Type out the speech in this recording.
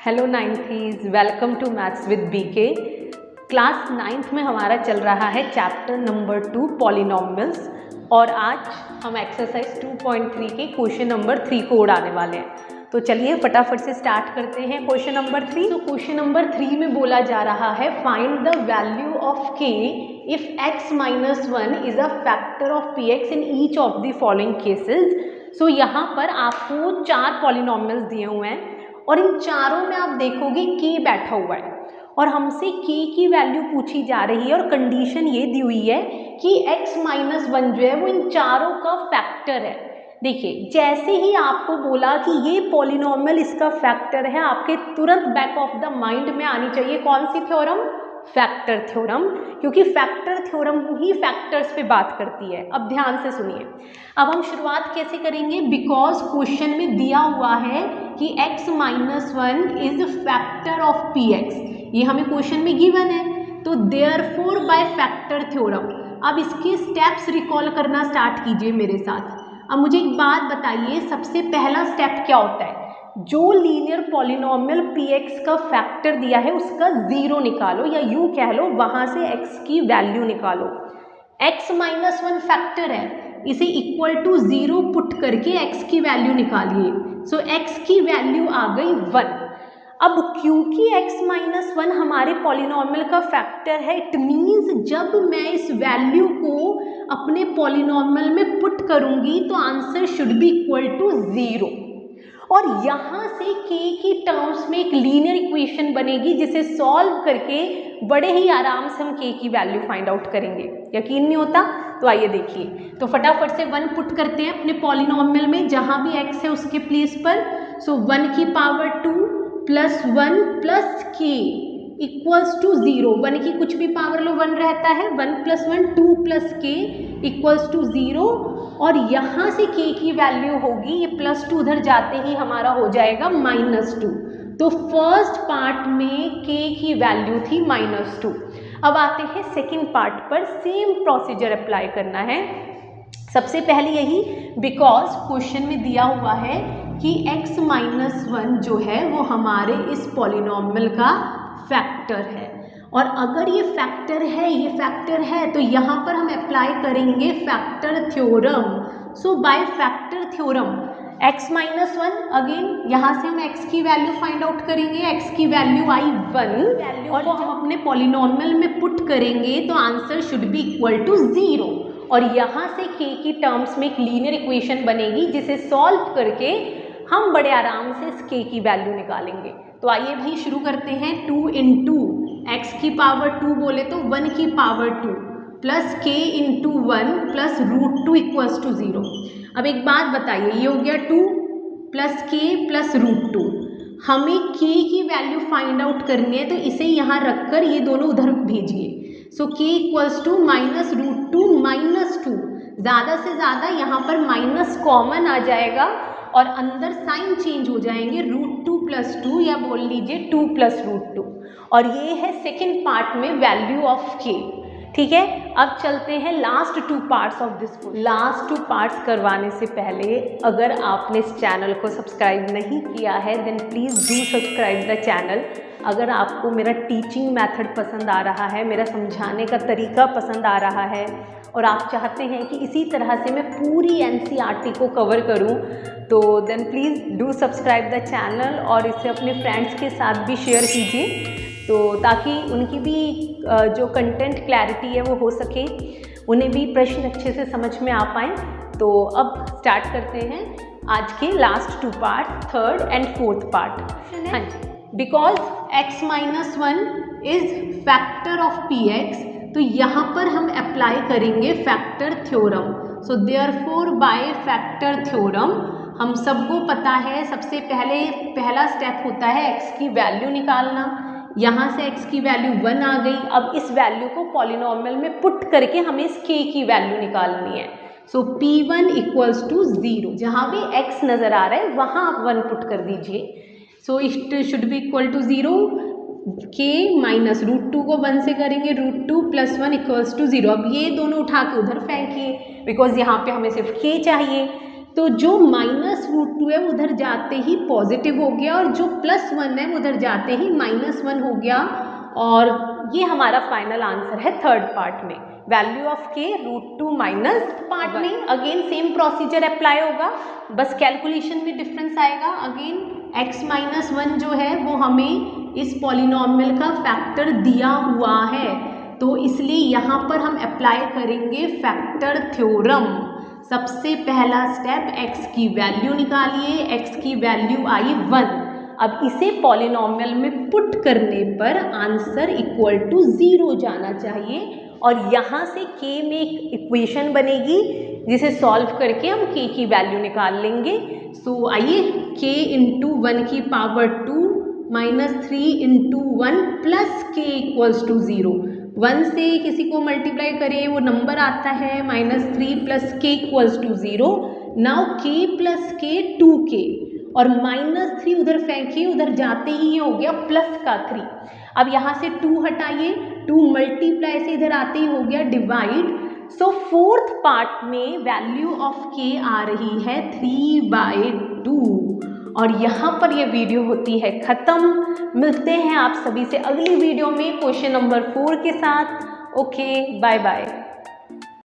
Hello nineties, welcome to maths with BK. Class 9th में हमारा चल रहा है चैप्टर नंबर 2 पॉलिनॉमियल्स और आज हम एक्सरसाइज 2.3 के क्वेश्चन नंबर 3 को उड़ाने वाले हैं। तो चलिए फटाफट से स्टार्ट करते हैं क्वेश्चन नंबर 3। तो क्वेश्चन नंबर 3 में बोला जा रहा है find the value of k if x - 1 is a factor of px in each of the following cases. So यहाँ पर आपको 4 पॉलिनॉमियल्स दिए हुए हैं और इन चारों में आप देखोगे k बैठा हुआ है और हमसे k की वैल्यू पूछी जा रही है और कंडीशन ये दी हुई है कि x - 1 जो है वो इन चारों का फैक्टर है। देखिए, जैसे ही आपको बोला कि ये पॉलिनॉमियल इसका फैक्टर है, आपके तुरंत बैक ऑफ द माइंड में आनी चाहिए कौन सी थ्योरम? फैक्टर थ्योरम, क्योंकि फैक्टर थ्योरम ही फैक्टर्स पे बात करती है। अब ध्यान से सुनिए, अब हम शुरुआत कैसे करेंगे? बिकॉज क्वेश्चन में दिया हुआ है कि x - 1 is factor of px, ये हमें क्वेश्चन में गिवन है। तो देयरफॉर बाय फैक्टर थ्योरम, अब इसके स्टेप्स रिकॉल करना स्टार्ट कीजिए मेरे साथ। अब मुझे एक बात बताइए, सबसे पहला स्टेप क्या होता है? जो लीनियर पॉलिनॉमियल px का फैक्टर दिया है उसका जीरो निकालो, या यूं कह लो वहां से x की वैल्यू निकालो। x - 1 फैक्टर है, इसे इक्वल टू 0 पुट करके x की वैल्यू निकालिए। सो x की वैल्यू आ गई 1। अब क्योंकि x - 1 हमारे पॉलिनॉमियल का फैक्टर है, इट मीन्स जब मैं इस वैल्यू को अपने पॉलिनॉमियल में पुट करूंगी तो answer should be equal to 0। और यहाँ से k की टर्म्स में एक लीनियर इक्वेशन बनेगी जिसे सॉल्व करके बड़े ही आराम से हम k की वैल्यू फाइंड आउट करेंगे। यकीन नहीं होता? तो आइए देखिए, तो फटाफट से 1 पुट करते हैं अपने पॉलिनॉमियल में, जहाँ भी x है उसके प्लेस पर। सो 1 की power 2 plus 1 plus k equals to 0। 1 की कुछ भी पावर लो 1 रहता है, 1 plus 1 2 plus k equals to 0। और यहाँ से k की वैल्यू होगी, ये प्लस 2 उधर जाते ही हमारा हो जाएगा -2। तो फर्स्ट पार्ट में k की वैल्यू थी -2। अब आते हैं सेकंड पार्ट पर, सेम प्रोसीजर अप्लाई करना है। सबसे पहले यही, बिकॉज क्वेश्चन में दिया हुआ है कि x - 1 जो है वो हमारे इस पॉलिनॉमियल का फैक्टर है, और अगर ये फैक्टर है तो यहाँ पर हम अप्लाई करेंगे factor theorem. So by factor theorem x - 1, again यहाँ से हम x की वैल्यू फाइंड आउट करेंगे। x की वैल्यू आई 1 और हम अपने पॉलिनॉमियल में पुट करेंगे तो answer should be equal to 0। और यहाँ से k की टर्म्स में एक लीनियर इक्वेशन बनेगी जिसे सॉल्व करके हम बड़े आराम से इस k की वैल्यू निकालेंगे। तो आइए भाई शुरू करते हैं। 2 इंटू x की पावर 2 बोले तो 1 की power 2 plus k into 1 plus √2 equals to 0। अब एक बात बताइए, ये हो गया 2 प्लस k प्लस √2। हमें k की वैल्यू फाइंड आउट करनी है, तो इसे यहाँ रखकर ये दोनों उधर भेजिए। सो k इक्वल्स टू -√2 -2, ज़्यादा से ज़्यादा यहाँ पर माइनस कॉमन आ जाएगा और अंदर साइन चेंज हो जाएंगे, √2 प्लस 2 या बोल लीजिए 2 प्लस √2। और ये है सेकेंड पार्ट में वैल्यू ऑफ k। ठीक है, अब चलते हैं last 2 parts of this. Last 2 parts करवाने से पहले अगर आपने इस चैनल को सब्सक्राइब नहीं किया है then please do subscribe the channel. अगर आपको मेरा टीचिंग मेथड पसंद आ रहा है, मेरा समझाने का तरीका पसंद आ रहा है और आप चाहते हैं कि इसी तरह से मैं पूरी NCERT को कवर करूं, तो then please do subscribe the channel और इसे अपने फ्रेंड्स के साथ भी शेयर कीजिए, तो ताकि उनकी भी जो कंटेंट क्लैरिटी है वो हो सके, उन्हें भी प्रश्न अच्छे से समझ में आ पाएँ। तो अब स्टार्ट करते हैं आज के last 2 part, third and fourth part. हाँ जी, because x - 1 is factor of px, तो यहाँ पर हम अप्लाई करेंगे factor theorem. So therefore by factor theorem हम सबको पता है सबसे पहला स्टेप होता है x की वैल्यू निकालना। यहाँ से x की वैल्यू 1 आ गई। अब इस वैल्यू को पॉलिनॉमियल में पुट करके हमें इस k की वैल्यू निकालनी है। सो P1 इक्वल्स टू 0, जहाँ भी x नज़र आ रहा है वहाँ आप 1 पुट कर दीजिए। So it should be equal to 0, k minus √2 को 1 से करेंगे, √2 प्लस 1 इक्वल्स टू 0। अब ये दोनों उठा के उधर फेंकिए, बिकॉज यहाँ पे हमें सिर्फ k चाहिए। तो जो -√2 है उधर जाते ही पॉजिटिव हो गया और जो +1 है उधर जाते ही -1 हो गया। और ये हमारा फाइनल आंसर है थर्ड पार्ट में, value of k √2 minus part में अगेन सेम प्रोसीजर अप्लाई होगा, बस कैलकुलेशन में डिफरेंस आएगा। अगेन x-1 जो है वो हमें इस पॉलिनॉमियल का फैक्टर दिया हुआ है, तो इसलिए यहाँ पर हम अप्लाई करेंगे फैक्टर थ्योरम। सबसे पहला स्टेप x की वैल्यू निकालिए, x की वैल्यू आई 1। अब इसे पॉलिनॉमियल में पुट करने पर आंसर इक्वल टू 0 जाना चाहिए और यहाँ से k में एक इक्वेशन बनेगी जिसे सॉल्व करके हम k की वैल्यू निकाल लेंगे। सो आइए k इंटू 1 की power 2 -3 into 1 plus k equals to 0। 1 से किसी को मल्टीप्लाई करें वो नंबर आता है -3 plus k equals to 0। Now k plus k 2k और -3 उधर फेंकिए, उधर जाते ही हो गया प्लस का 3। अब यहाँ से 2 हटाइए, 2 मल्टीप्लाई से इधर आते ही हो गया डिवाइड। सो फोर्थ पार्ट में वैल्यू ऑफ k आ रही है 3/2 और यहाँ पर ये वीडियो होती है ख़त्म। मिलते हैं आप सभी से अगली वीडियो में क्वेश्चन नंबर 4 के साथ। Okay, bye bye.